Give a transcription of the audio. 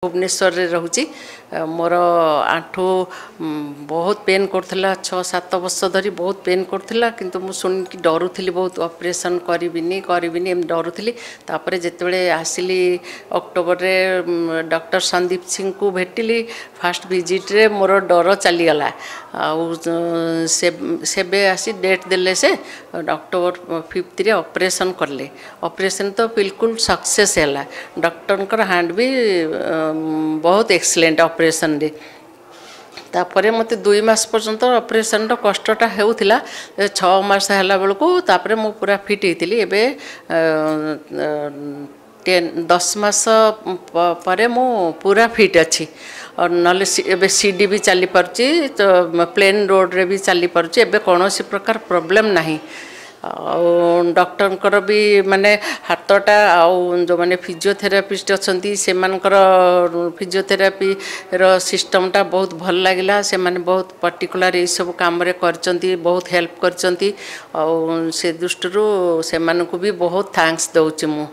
भुवनेश्वर रे रहूची मोर आंठू बहुत पेन करथिला 6-7 वर्ष धरी बहुत पेन करथिला किंतु मु सुन कि डरुथिली बहुत ऑपरेशन करिबिनी एम डरुथिली तापरे जेतेबेले आसिली अक्टोबर रे डॉक्टर संदीप सिंह को भेटिली फर्स्ट विजिट रे मोर डर चली गला सेबे आसी डेट देले से अक्टोबर 5 रे ऑपरेशन करले ऑपरेशन तो बिल्कुल सक्सेस हैला डॉक्टर कर हैंड भी बहुत एक्सीलेंट ऑपरेशन रे तापरे मते 2 मास पर्यंत ऑपरेशन रो कष्टटा हेउथिला 6 मास हैला बेलको तापरे मु पूरा फिट हेतिली एबे 10 मास परे मु पूरा फिट अछि और नले एबे सीडी भी चली परची तो प्लेन रोड रे भी चली परची एबे कोनोसी प्रकार प्रॉब्लम नाही डॉक्टर भी माने हाथटा जो माने फिजियोथेरापिस्ट अच्छी से फिजियोथेरापी रो सिस्टमटा बहुत भल लगिला से माने बहुत पर्टिकुलर ये सब काम रे करचंती बहुत हेल्प करचंती और से दृष्टि से मानकु भी बहुत थैंक्स दउची मु।